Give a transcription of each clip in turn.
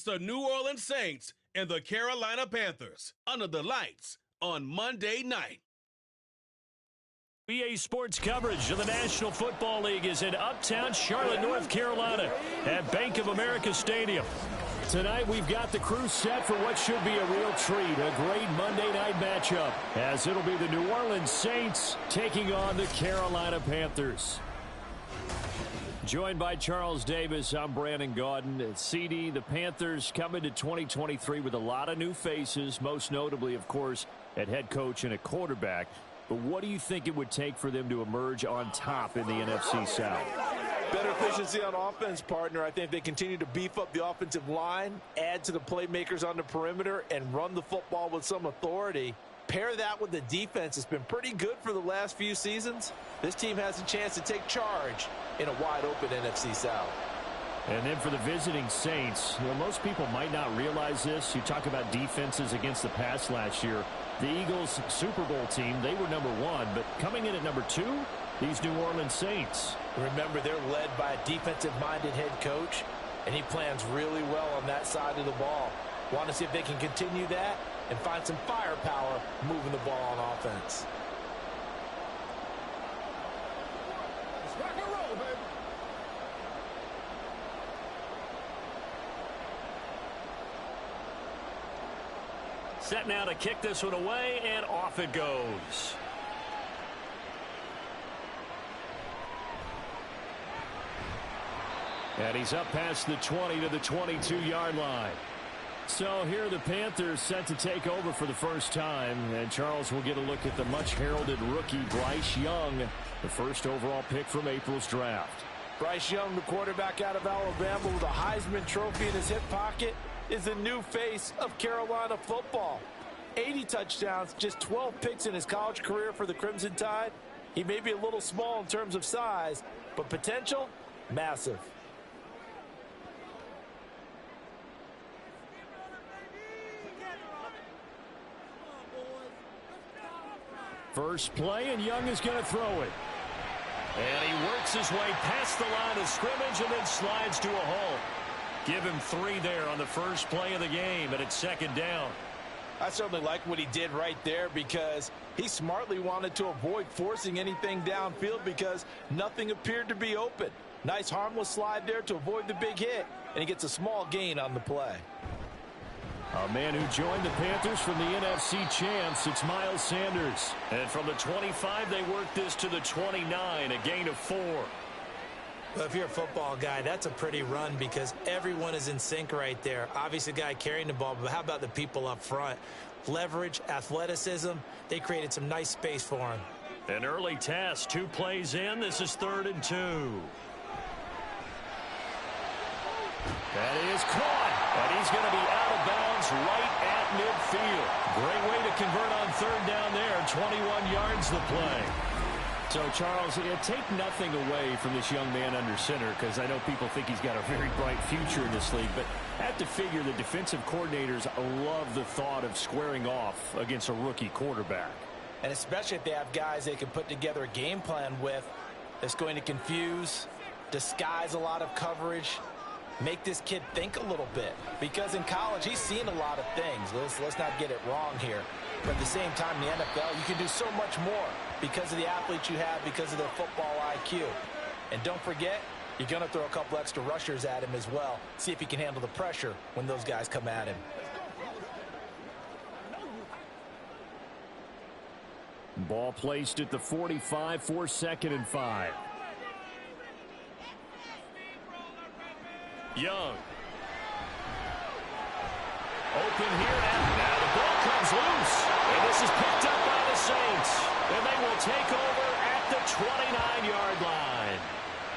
The New Orleans Saints and the Carolina Panthers under the lights on Monday night. BA Sports coverage of the National Football League is in Uptown Charlotte, North Carolina at Bank of America Stadium. Tonight we've got the crew set for what should be a real treat, a great Monday night matchup, as it'll be the New Orleans Saints taking on the Carolina Panthers. Joined by Charles Davis, I'm Brandon Gaudin. CD, the Panthers come into 2023 with a lot of new faces, most notably, of course, at head coach and at quarterback. But what do you think it would take for them to emerge on top in the NFC South? Better efficiency on offense, partner. I think they continue to beef up the offensive line, add to the playmakers on the perimeter, and run the football with some authority. Pair that with the defense. It's been pretty good for the last few seasons. This team has a chance to take charge in a wide-open NFC South. And then for the visiting Saints, most people might not realize this. You talk about defenses against the pass last year. The Eagles' Super Bowl team, they were number 1. But coming in at number 2, these New Orleans Saints. Remember, they're led by a defensive-minded head coach, and he plans really well on that side of the ball. Want to see if they can continue that and find some firepower moving the ball on offense. Let's rock and roll, baby. Set now to kick this one away, and off it goes. And he's up past the 20 to the 22-yard line. So here are the Panthers set to take over for the first time. And Charles will get a look at the much-heralded rookie Bryce Young, the first overall pick from April's draft. Bryce Young, the quarterback out of Alabama with a Heisman Trophy in his hip pocket, is the new face of Carolina football. 80 touchdowns, just 12 picks in his college career for the Crimson Tide. He may be a little small in terms of size, but potential, massive. First play, and Young is going to throw it. And he works his way past the line of scrimmage and then slides to a halt. Give him 3 there on the first play of the game, and it's second down. I certainly like what he did right there because he smartly wanted to avoid forcing anything downfield because nothing appeared to be open. Nice harmless slide there to avoid the big hit, and he gets a small gain on the play. A man who joined the Panthers from the NFC champs, it's Miles Sanders. And from the 25, they work this to the 29, a gain of 4. Well, if you're a football guy, that's a pretty run because everyone is in sync right there. Obviously, the guy carrying the ball, but how about the people up front? Leverage, athleticism, they created some nice space for him. An early test, 2 plays in. This is 3rd and 2. That is caught, and he's going to be out of bounds right at midfield. Great way to convert on 3rd down there, 21 yards the play. So, Charles, take nothing away from this young man under center because I know people think he's got a very bright future in this league, but I have to figure the defensive coordinators love the thought of squaring off against a rookie quarterback. And especially if they have guys they can put together a game plan with that's going to confuse, disguise a lot of coverage, make this kid think a little bit. Because in college, he's seen a lot of things. Let's not get it wrong here. But at the same time, in the NFL, you can do so much more because of the athletes you have, because of their football IQ. And don't forget, you're going to throw a couple extra rushers at him as well. See if he can handle the pressure when those guys come at him. Ball placed at the 45 for 2nd and 5. Young. Open here, and now the ball comes loose. And this is picked up by the Saints. And they will take over at the 29-yard line.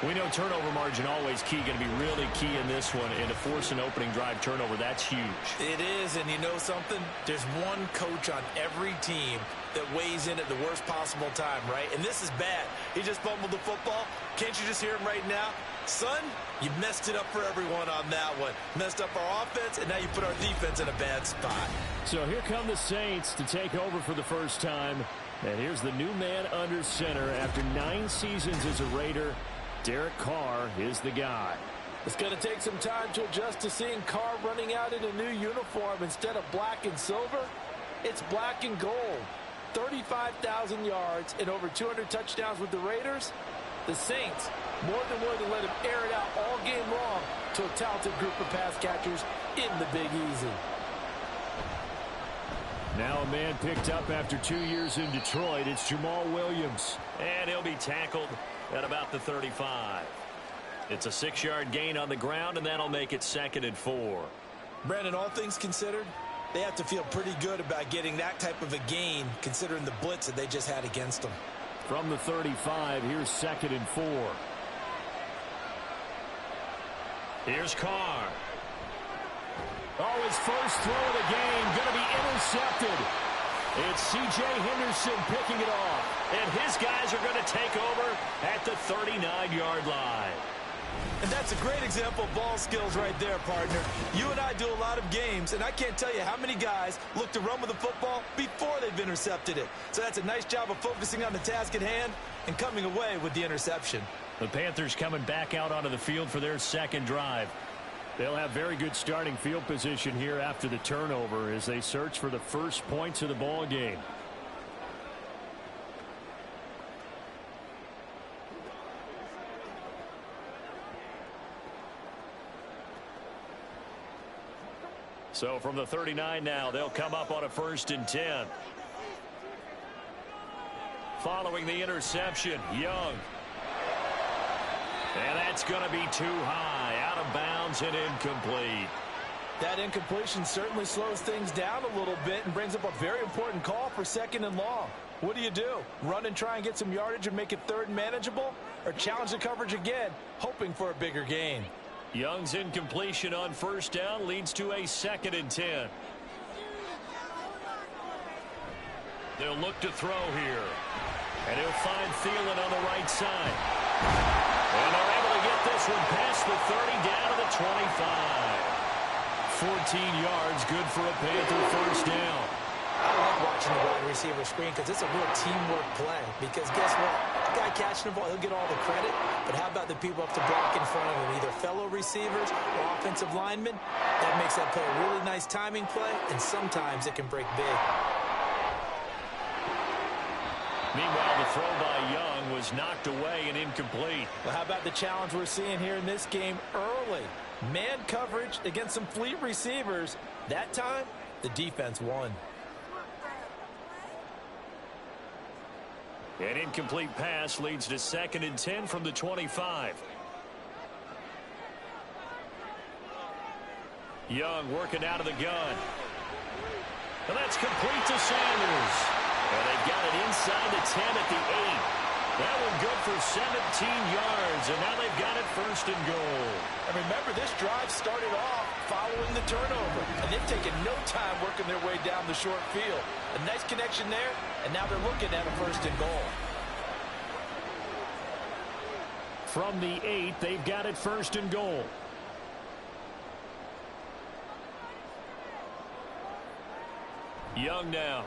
We know turnover margin always key, going to be really key in this one. And to force an opening drive turnover, that's huge. It is, and you know something? There's one coach on every team that weighs in at the worst possible time, right? And this is bad. He just fumbled the football. Can't you just hear him right now? Son, you messed it up for everyone on that one. Messed up our offense, and now you put our defense in a bad spot. So here come the Saints to take over for the first time. And here's the new man under center after 9 seasons as a Raider. Derek Carr is the guy. It's going to take some time to adjust to seeing Carr running out in a new uniform instead of black and silver. It's black and gold. 35,000 yards and over 200 touchdowns with the Raiders. The Saints more than willing to let him air it out all game long to a talented group of pass catchers in the Big Easy. Now a man picked up after 2 years in Detroit. It's Jamal Williams. And he'll be tackled at about the 35. It's a 6-yard gain on the ground, and that'll make it 2nd and 4. Brandon, all things considered, they have to feel pretty good about getting that type of a gain considering the blitz that they just had against them. From the 35, here's 2nd and 4. Here's Carr. Oh, his first throw of the game going to be intercepted. It's C.J. Henderson picking it off. And his guys are going to take over at the 39-yard line. And that's a great example of ball skills right there, partner. You and I do a lot of games, and I can't tell you how many guys look to run with the football before they've intercepted it. So that's a nice job of focusing on the task at hand and coming away with the interception. The Panthers coming back out onto the field for their second drive. They'll have very good starting field position here after the turnover as they search for the first points of the ball game. So from the 39 now, they'll come up on a 1st and 10. Following the interception, Young. And that's going to be too high, out of bounds and incomplete. That incompletion certainly slows things down a little bit and brings up a very important call for 2nd and long. What do? Run and try and get some yardage and make it 3rd and manageable? Or challenge the coverage again, hoping for a bigger gain? Young's incompletion on 1st down leads to a 2nd and 10. They'll look to throw here. And he'll find Thielen on the right side. And they're able to get this one past the 30 down to the 25. 14 yards, good for a Panther 1st down. I like watching the wide receiver screen because it's a real teamwork play. Because guess what? The guy catching the ball, he'll get all the credit. But how about the people up to block in front of him, either fellow receivers or offensive linemen? That makes that play a really nice timing play, and sometimes it can break big. Meanwhile, the throw by Young was knocked away and incomplete. Well, how about the challenge we're seeing here in this game early? Man coverage against some fleet receivers. That time, the defense won. An incomplete pass leads to 2nd and 10 from the 25. Young working out of the gun. And that's complete to Sanders. And they've got it inside the 10 at the 8. That one good for 17 yards, and now they've got it 1st and goal. And remember, this drive started off following the turnover, and they've taken no time working their way down the short field. A nice connection there, and now they're looking at a 1st and goal. From the 8, they've got it 1st and goal. Young now.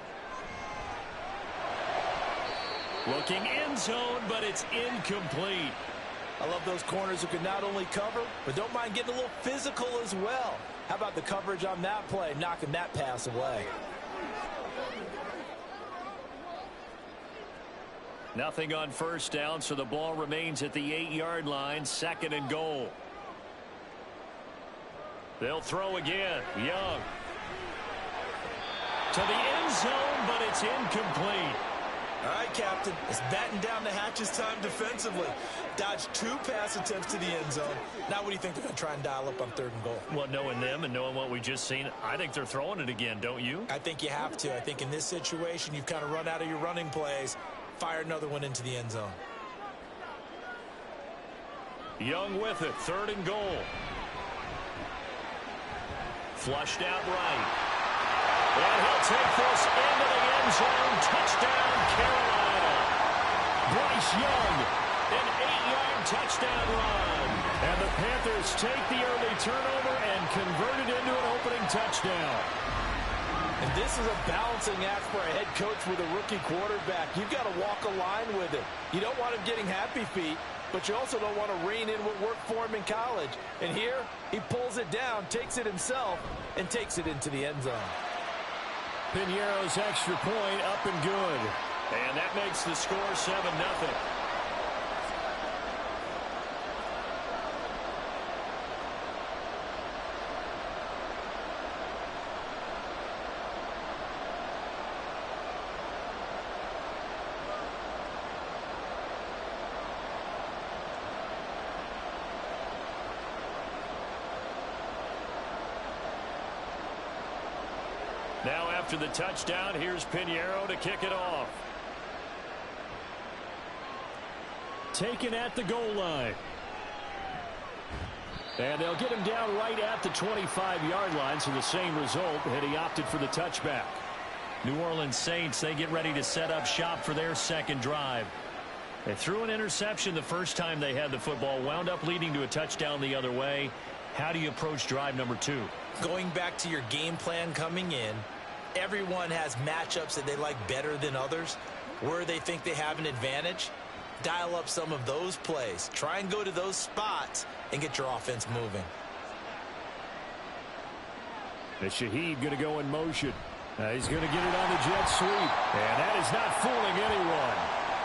Looking end zone, but it's incomplete. I love those corners who can not only cover, but don't mind getting a little physical as well. How about the coverage on that play, knocking that pass away? Nothing on 1st down, so the ball remains at the 8-yard line, 2nd and goal. They'll throw again. Young. To the end zone, but it's incomplete. All right, Captain, it's batten down the hatches time defensively. Dodged 2 pass attempts to the end zone. Now what do you think they're going to try and dial up on 3rd and goal? Well, knowing them and knowing what we just seen, I think they're throwing it again, don't you? I think you have to. I think in this situation, you've kind of run out of your running plays. Fire another one into the end zone. Young with it, 3rd and goal. Flushed out right. And he'll take this into the end zone. Touchdown, Carolina. Bryce Young, an 8-yard touchdown run. And the Panthers take the early turnover and convert it into an opening touchdown. And this is a balancing act for a head coach with a rookie quarterback. You've got to walk a line with it. You don't want him getting happy feet, but you also don't want to rein in what worked for him in college. And here, he pulls it down, takes it himself, and takes it into the end zone. Piñeiro's extra point up and good. And that makes the score 7-0. Now after the touchdown, here's Piñeiro to kick it off. Taken at the goal line. And they'll get him down right at the 25-yard line, so the same result, and he opted for the touchback. New Orleans Saints, they get ready to set up shop for their second drive. They threw an interception the first time they had the football, wound up leading to a touchdown the other way. How do you approach drive number 2? Going back to your game plan coming in, everyone has matchups that they like better than others. Where they think they have an advantage, dial up some of those plays. Try and go to those spots and get your offense moving. And Shaheed going to go in motion. He's going to get it on the jet sweep. And that is not fooling anyone.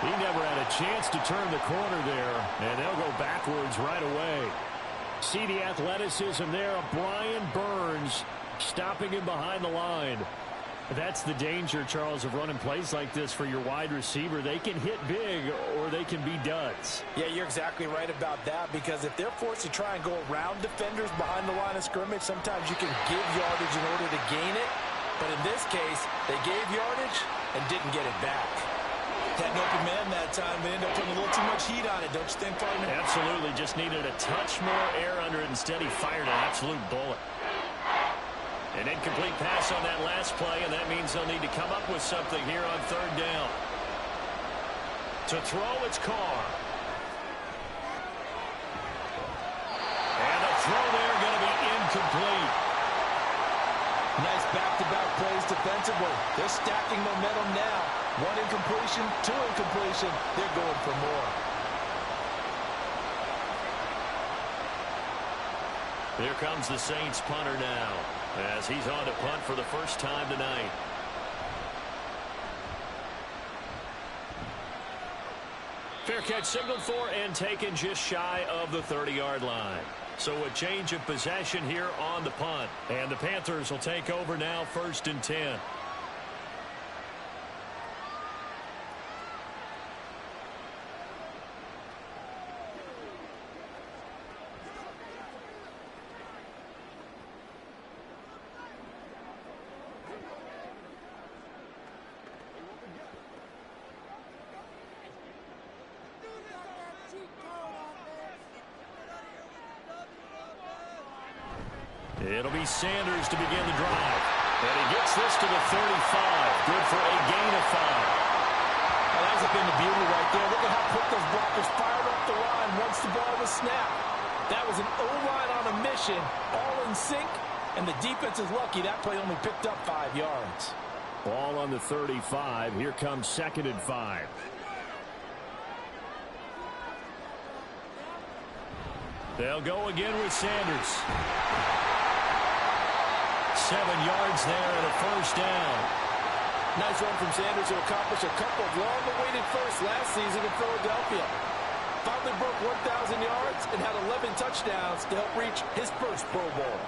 He never had a chance to turn the corner there. And they'll go backwards right away. See the athleticism there of Brian Burns stopping him behind the line. That's the danger, Charles, of running plays like this for your wide receiver. They can hit big or they can be duds. Yeah, you're exactly right about that, because if they're forced to try and go around defenders behind the line of scrimmage, sometimes you can give yardage in order to gain it. But in this case, they gave yardage and didn't get it back. Had an open man that time, but ended up putting a little too much heat on it, don't you think, partner? Absolutely. Just needed a touch more air under it. Instead, he fired an absolute bullet. An incomplete pass on that last play, and that means they'll need to come up with something here on third down. To throw, it's Carr. And the throw there going to be incomplete. Nice back-to-back plays defensively. They're stacking momentum now. 1 incompletion, 2 incompletion. They're going for more. Here comes the Saints punter now, as he's on to punt for the first time tonight. Fair catch signaled for and taken just shy of the 30-yard line. So a change of possession here on the punt. And the Panthers will take over now, 1st and 10. It'll be Sanders to begin the drive. And he gets this to the 35. Good for a gain of 5. Well, that's been the beauty right there. Look at how quick those blockers fired up the line once the ball was snapped. That was an O-line on a mission, all in sync, and the defense is lucky that play only picked up 5 yards. Ball on the 35. Here comes 2nd and 5. They'll go again with Sanders. 7 yards there and a first down. Nice run from Sanders to accomplish a couple of long-awaited firsts last season in Philadelphia. Finally broke 1,000 yards and had 11 touchdowns to help reach his first Pro Bowl.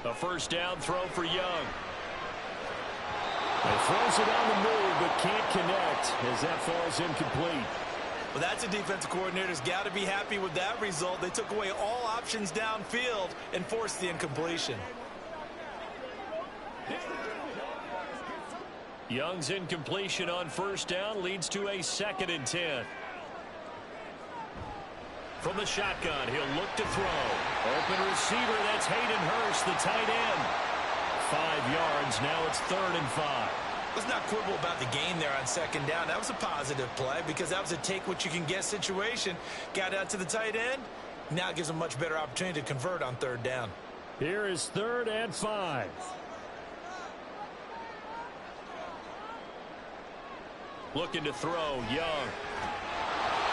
A first down throw for Young. He throws it on the move, but can't connect as that falls incomplete. Well, that's a defensive coordinator's got to be happy with that result. They took away all options downfield and forced the incompletion. Young's incompletion on first down leads to a 2nd and 10. From the shotgun, he'll look to throw. Open receiver, that's Hayden Hurst, the tight end. 5 yards, now it's 3rd and 5. Let's not quibble about the gain there on 2nd down. That was a positive play because that was a take-what-you-can-get situation. Got out to the tight end. Now it gives a much better opportunity to convert on 3rd down. Here is 3rd and 5. Looking to throw, Young.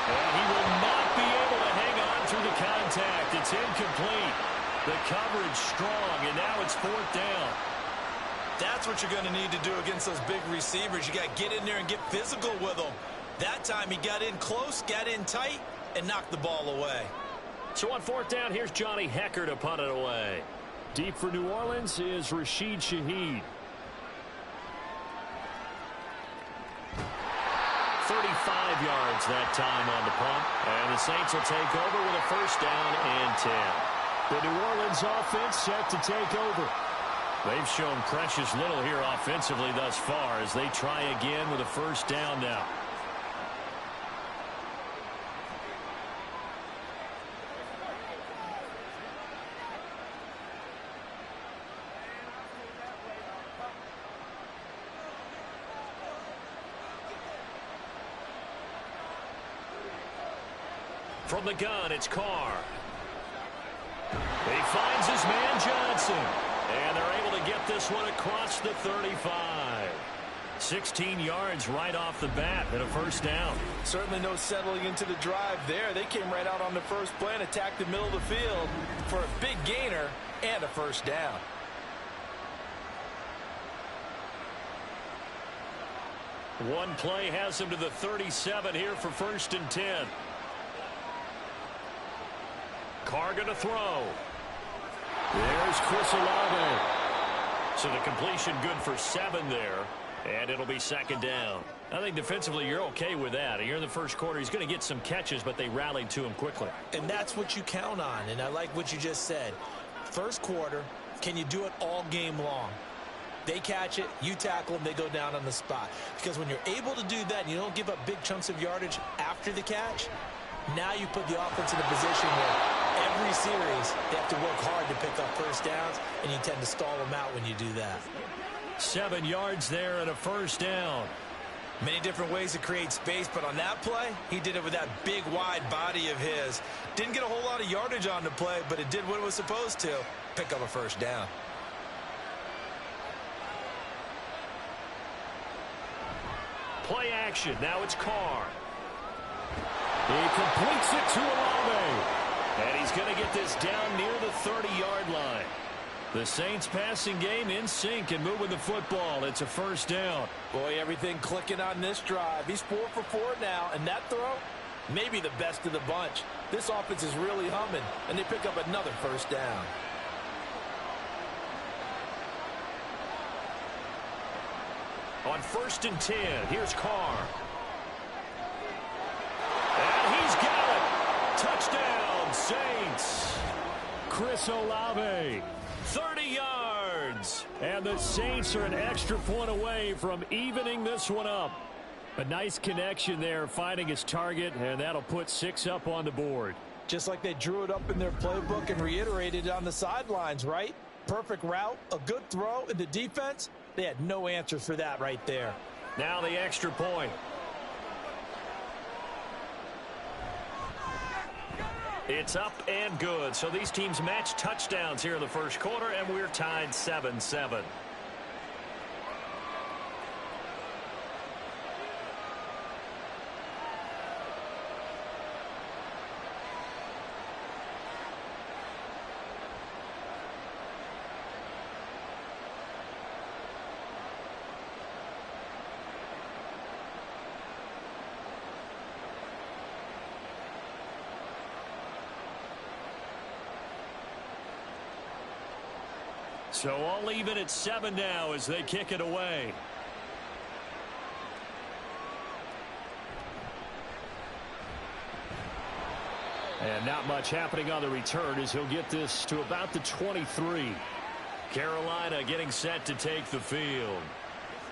And he will not be able to hang on through the contact. It's incomplete. The coverage strong, and now it's 4th down. That's what you're going to need to do against those big receivers. You got to get in there and get physical with them. That time he got in close, got in tight, and knocked the ball away. So on 4th down, here's Johnny Hecker to punt it away. Deep for New Orleans is Rashid Shaheed. 35 yards that time on the punt. And the Saints will take over with a 1st down and 10. The New Orleans offense set to take over. They've shown precious little here offensively thus far as they try again with a 1st down now. From the gun, it's Carr. He finds his man Johnson. And they're able to get this one across the 35. 16 yards right off the bat and a 1st down. Certainly no settling into the drive there. They came right out on the first play and attacked the middle of the field for a big gainer and a 1st down. One play has him to the 37 here for 1st and 10. Carr going to throw. There's Chris Olave. So the completion good for 7 there. And it'll be 2nd down. I think defensively you're okay with that. Here in the first quarter, he's going to get some catches, but they rallied to him quickly. And that's what you count on. And I like what you just said. First quarter, can you do it all game long? They catch it, you tackle them, they go down on the spot. Because when you're able to do that and you don't give up big chunks of yardage after the catch, now you put the offense in a position where every series they have to work hard to pick up 1st downs, and you tend to stall them out when you do that. 7 yards there and a 1st down. Many different ways to create space, but on that play, he did it with that big, wide body of his. Didn't get a whole lot of yardage on the play, but it did what it was supposed to, pick up a 1st down. Play action. Now it's Carr. He completes it to Olave. And he's going to get this down near the 30-yard line. The Saints passing game in sync and moving the football. It's a 1st down. Boy, everything clicking on this drive. He's 4 for 4 now, and that throw, maybe the best of the bunch. This offense is really humming, and they pick up another 1st down. On 1st and 10, here's Carr. And he's got it. Touchdown, Saints. Chris Olave. 30 yards. And the Saints are an extra point away from evening this one up. A nice connection there, finding his target, and that'll put 6 up on the board. Just like they drew it up in their playbook and reiterated it on the sidelines, right? Perfect route, a good throw, and the defense, they had no answer for that right there. Now the extra point. It's up and good. So these teams match touchdowns here in the first quarter, and we're tied 7-7. So all even at 7 now as they kick it away. And not much happening on the return as he'll get this to about the 23. Carolina getting set to take the field.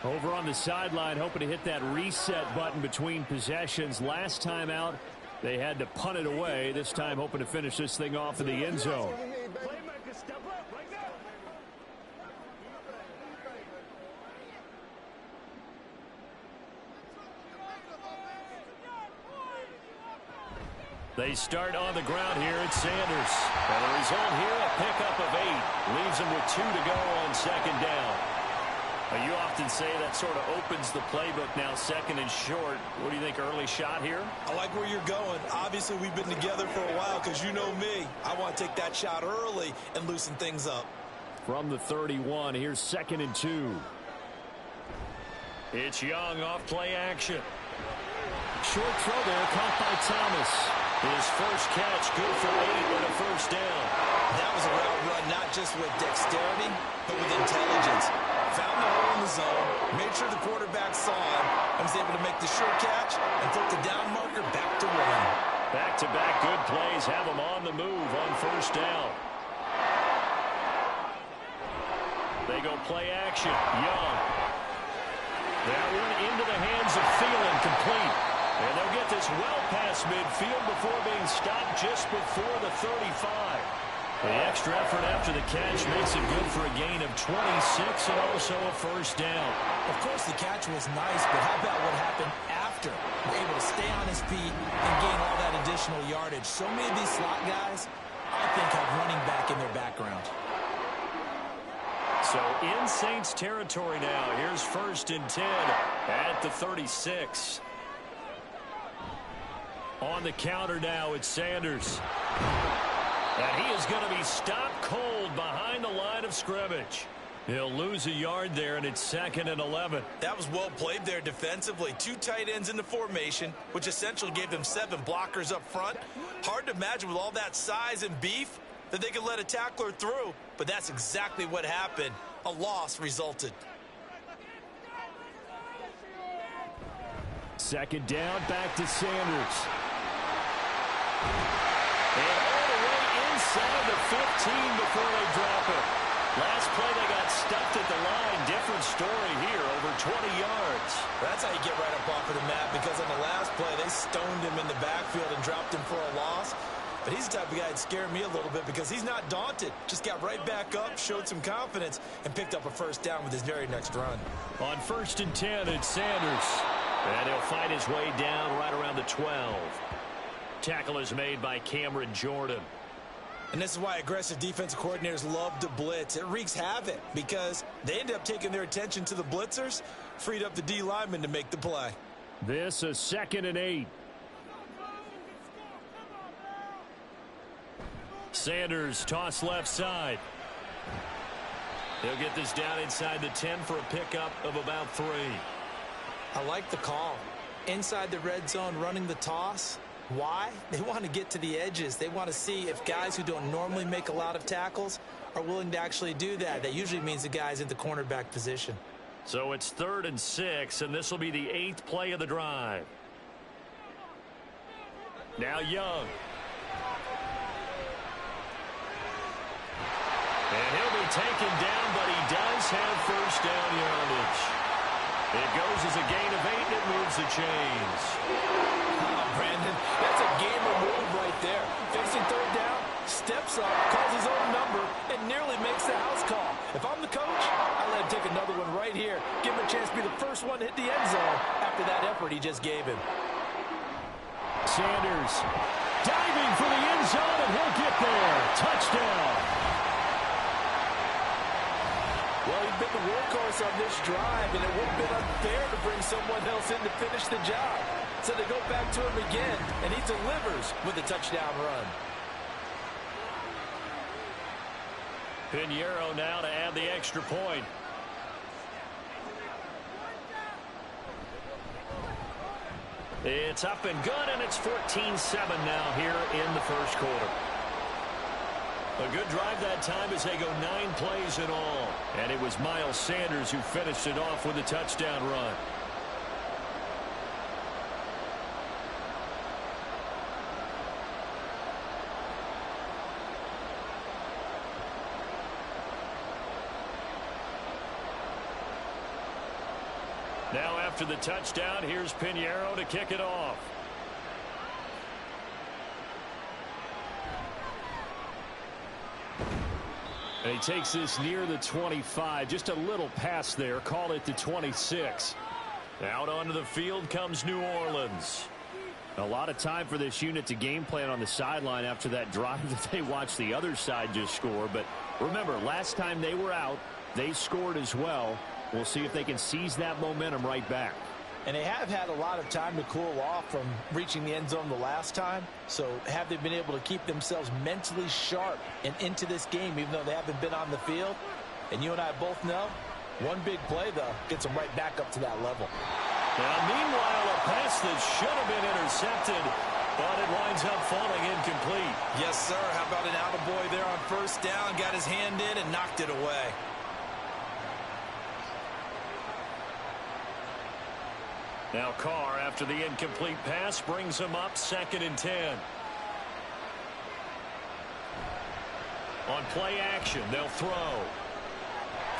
Over on the sideline, hoping to hit that reset button between possessions. Last time out, they had to punt it away. This time hoping to finish this thing off in the end zone. They start on the ground here at Sanders. And the result here, a pickup of 8. Leaves them with 2 to go on second down. You often say that sort of opens the playbook now, second and short. What do you think, early shot here? I like where you're going. Obviously, we've been together for a while because you know me. I want to take that shot early and loosen things up. From the 31, here's 2nd and 2. It's Young off play action. Short throw there, caught by Thomas. His first catch, good for 8 and a first down. That was a route run, not just with dexterity, but with intelligence. Found the hole in the zone, made sure the quarterback saw him, and was able to make the sure catch and flip the down marker back to run. Back-to-back good plays have him on the move on first down. They go play action. Young. That one into the hands of Thielen, complete. And they'll get this well past midfield before being stopped just before the 35. The extra effort after the catch makes it good for a gain of 26 and also a first down. Of course, the catch was nice, but how about what happened after? We're able to stay on his feet and gain all that additional yardage. So many of these slot guys, I think, have running back in their background. So in Saints territory now. Here's 1st and 10 at the 36. On the counter now, it's Sanders. And he is going to be stopped cold behind the line of scrimmage. He'll lose a yard there, and it's 2nd and 11. That was well played there defensively. 2 tight ends in the formation, which essentially gave them 7 blockers up front. Hard to imagine with all that size and beef that they could let a tackler through, but that's exactly what happened. A loss resulted. 2nd down, back to Sanders. And all the way inside the 15 before they drop it. Last play they got stuffed at the line. Different story here, over 20 yards. That's how you get right up off of the mat, because on the last play they stoned him in the backfield and dropped him for a loss. But he's the type of guy that scared me a little bit because he's not daunted. Just got right back up, showed some confidence, and picked up a first down with his very next run. On 1st and 10, it's Sanders. And he'll find his way down right around the 12. Tackle is made by Cameron Jordan. And this is why aggressive defensive coordinators love to blitz. It wreaks havoc because they end up taking their attention to the blitzers, freed up the D lineman to make the play. This is 2nd and 8. Sanders toss left side. He'll get this down inside the 10 for a pickup of about 3. I like the call. Inside the red zone running the toss. Why? They want to get to the edges. They want to see if guys who don't normally make a lot of tackles are willing to actually do that. That usually means the guy's in the cornerback position. So it's 3rd and 6, and this will be the 8th play of the drive. Now Young. And he'll be taken down, but he does have first down yardage. It goes as a gain of 8, and it moves the chains. Oh, Brandon, that's a gamer move right there. Facing 3rd down, steps up, calls his own number, and nearly makes the house call. If I'm the coach, I'll let him take another one right here. Give him a chance to be the first one to hit the end zone after that effort he just gave him. Sanders diving for the end zone, and he'll get there. Touchdown. Well, he's been the workhorse on this drive, and it would have been unfair to bring someone else in to finish the job. So they go back to him again, and he delivers with a touchdown run. Pinheiro now to add the extra point. It's up and good, and it's 14-7 now here in the first quarter. A good drive that time as they go 9 plays in all. And it was Miles Sanders who finished it off with a touchdown run. Now after the touchdown, here's Pinheiro to kick it off. And he takes this near the 25. Just a little pass there. Call it the 26. Out onto the field comes New Orleans. A lot of time for this unit to game plan on the sideline after that drive that they watched the other side just score. But remember, last time they were out, they scored as well. We'll see if they can seize that momentum right back. And they have had a lot of time to cool off from reaching the end zone the last time. So have they been able to keep themselves mentally sharp and into this game, even though they haven't been on the field? And you and I both know, one big play, though, gets them right back up to that level. Now, meanwhile, a pass that should have been intercepted, but it winds up falling incomplete. Yes, sir. How about an attaboy there on first down? Got his hand in and knocked it away. Now Carr, after the incomplete pass, brings him up 2nd and 10. On play action, they'll throw.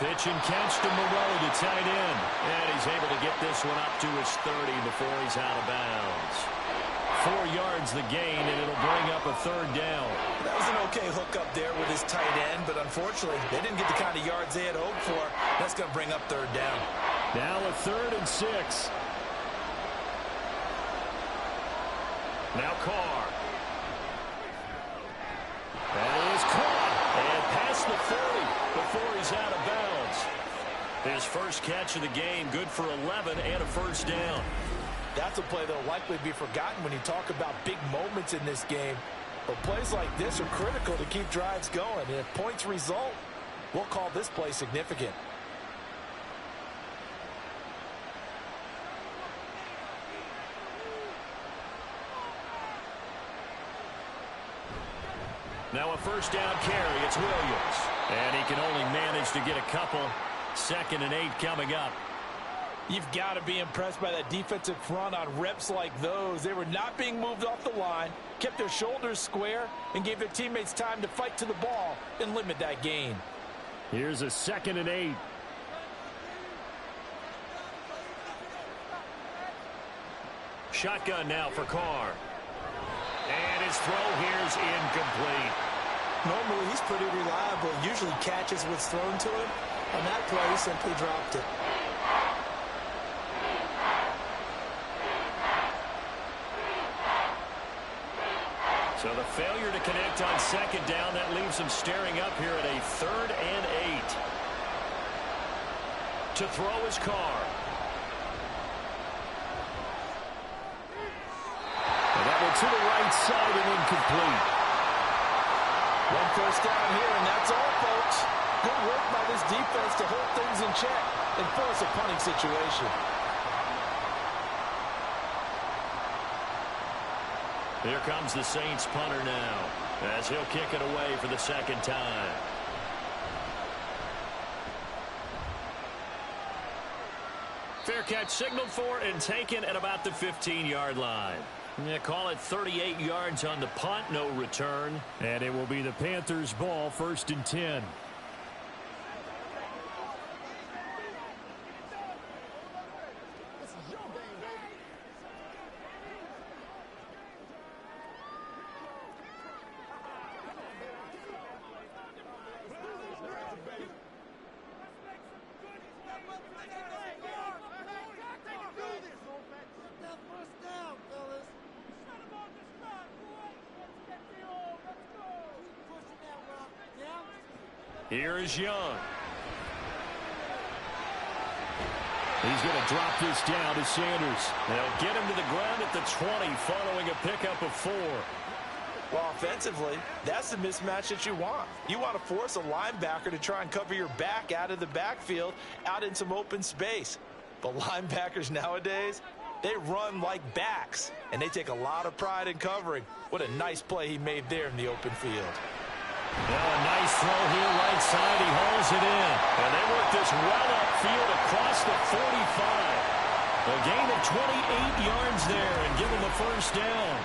Pitch and catch to Moreau, the tight end. And he's able to get this one up to his 30 before he's out of bounds. 4 yards the gain, and it'll bring up a 3rd down. That was an okay hook up there with his tight end, but unfortunately, they didn't get the kind of yards they had hoped for. That's going to bring up 3rd down. Now a 3rd and 6. Now Carr. That is caught. And past the 40 before he's out of bounds. His first catch of the game, good for 11 and a 1st down. That's a play that will likely be forgotten when you talk about big moments in this game. But plays like this are critical to keep drives going. And if points result, we'll call this play significant. Now a 1st down carry. It's Williams. And he can only manage to get a couple. 2nd and 8 coming up. You've got to be impressed by that defensive front on reps like those. They were not being moved off the line, kept their shoulders square, and gave their teammates time to fight to the ball and limit that gain. Here's a 2nd and 8. Shotgun now for Carr. And his throw here's incomplete. Normally, he's pretty reliable. Usually catches what's thrown to him. On that play, he simply dropped it. So the failure to connect on 2nd down, that leaves him staring up here at a 3rd and 8. To throw is Carr. And that one to the right side and incomplete. 1 first down here, and that's all, folks. Good work by this defense to hold things in check and force a punting situation. Here comes the Saints punter now, as he'll kick it away for the 2nd time. Fair catch signaled for and taken at about the 15-yard line. Yeah, call it 38 yards on the punt, no return. And it will be the Panthers' ball, 1st and 10. Here is Young. He's going to drop this down to Sanders. They'll get him to the ground at the 20 following a pickup of 4. Well, offensively, that's the mismatch that you want. You want to force a linebacker to try and cover your back out of the backfield, out in some open space. But linebackers nowadays, they run like backs, and they take a lot of pride in covering. What a nice play he made there in the open field. Now a nice throw here right side. He hauls it in. And they work this well upfield across the 45. A gain of 28 yards there and give him the 1st down.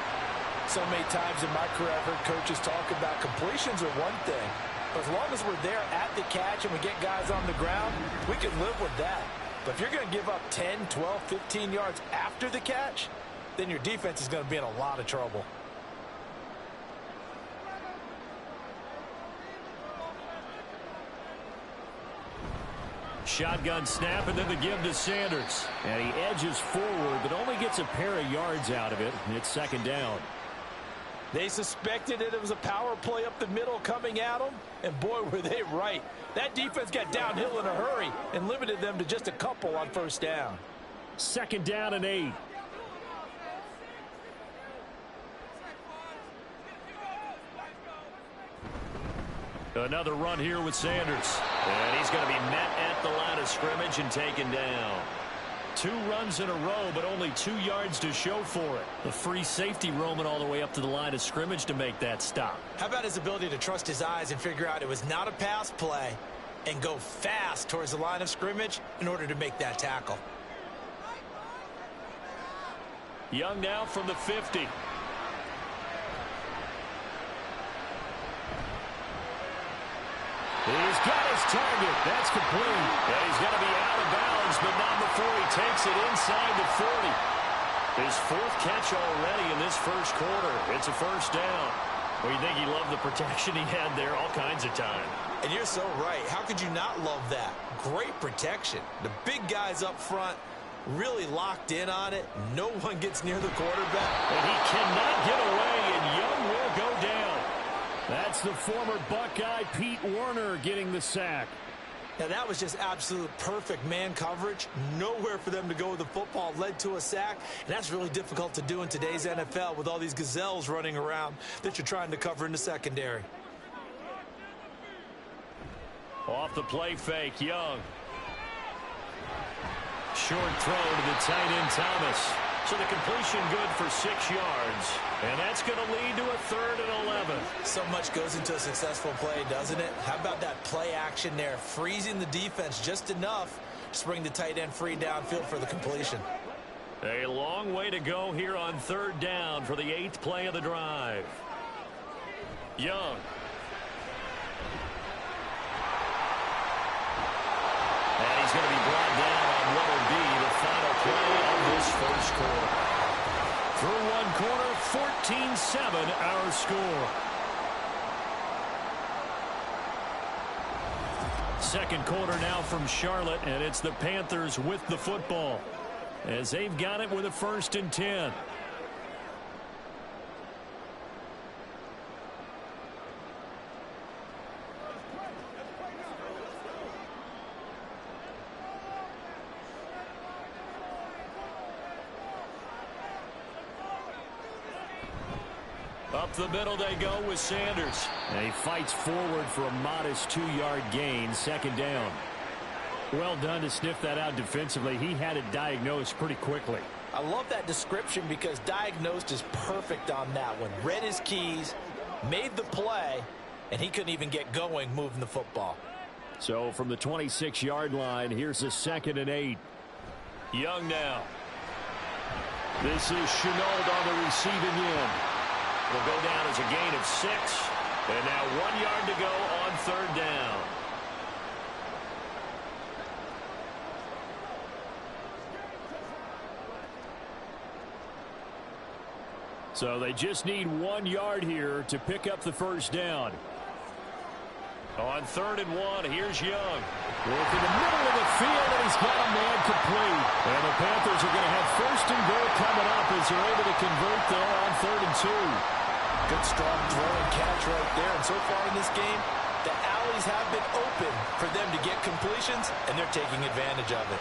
So many times in my career I've heard coaches talk about completions are one thing. But as long as we're there at the catch and we get guys on the ground, we can live with that. But if you're going to give up 10, 12, 15 yards after the catch, then your defense is going to be in a lot of trouble. Shotgun snap and then the give to Sanders. And he edges forward but only gets a pair of yards out of it. It's second down. They suspected it was a power play up the middle coming at them, and boy, were they right. That defense got downhill in a hurry and limited them to just a couple on first down. Second down and 8. Another run here with Sanders. And he's going to be met at the line of scrimmage and taken down. 2 runs in a row, but only 2 yards to show for it. The free safety roaming all the way up to the line of scrimmage to make that stop. How about his ability to trust his eyes and figure out it was not a pass play and go fast towards the line of scrimmage in order to make that tackle? Young now from the 50. He's got his target. That's complete. And he's going to be out of bounds, but not before he takes it inside the 40. His 4th catch already in this first quarter. It's a first down. Well, you think he loved the protection he had there all kinds of time. And you're so right. How could you not love that? Great protection. The big guys up front really locked in on it. No one gets near the quarterback. And he cannot get away, and Young will go down. That's the former Buckeye Pete Werner getting the sack. Now that was just absolute perfect man coverage. Nowhere for them to go with the football. Led to a sack. And that's really difficult to do in today's NFL with all these gazelles running around that you're trying to cover in the secondary. Off the play fake, Young. Short throw to the tight end Thomas. So the completion good for 6 yards. And that's going to lead to a 3rd and 11. So much goes into a successful play, doesn't it? How about that play action there? Freezing the defense just enough to bring the tight end free downfield for the completion. A long way to go here on 3rd down for the 8th play of the drive. Young. And he's going to be brought down on what will be the final play of this first quarter. Through one quarter, 14-7 our score. Second quarter now from Charlotte, and it's the Panthers with the football as they've got it with a 1st and 10. Up the middle they go with Sanders. And he fights forward for a modest 2-yard gain, 2nd down. Well done to sniff that out defensively. He had it diagnosed pretty quickly. I love that description because diagnosed is perfect on that one. Read his keys, made the play, and he couldn't even get going moving the football. So from the 26-yard line, here's a 2nd and 8. Young now. This is Chenault on the receiving end. Will go down as a gain of 6. And now 1 yard to go on 3rd down. So they just need 1 yard here to pick up the first down. On 3rd and 1, here's Young. Working the middle of the field, and he's got a man complete. And the Panthers are going to have 1st and goal coming up as they're able to convert there on 3rd and 2. Good strong throw and catch right there. And so far in this game, the alleys have been open for them to get completions, and they're taking advantage of it.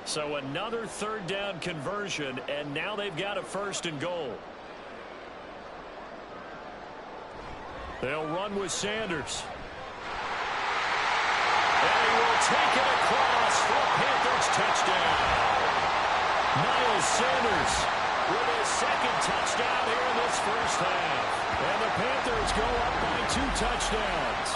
So another 3rd down conversion, and now they've got a 1st and goal. They'll run with Sanders. And he will take it across for a Panthers touchdown. Miles Sanders with his 2nd touchdown here in this first half. And the Panthers go up by 2 touchdowns.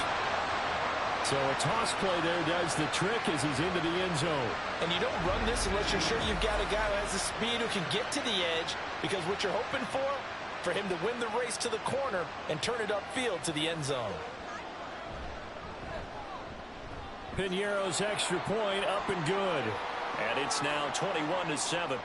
So a toss play there does the trick as he's into the end zone. And you don't run this unless you're sure you've got a guy who has the speed who can get to the edge, because what you're hoping for him to win the race to the corner and turn it upfield to the end zone. Piñeiro's extra point up and good. And it's now 21-7.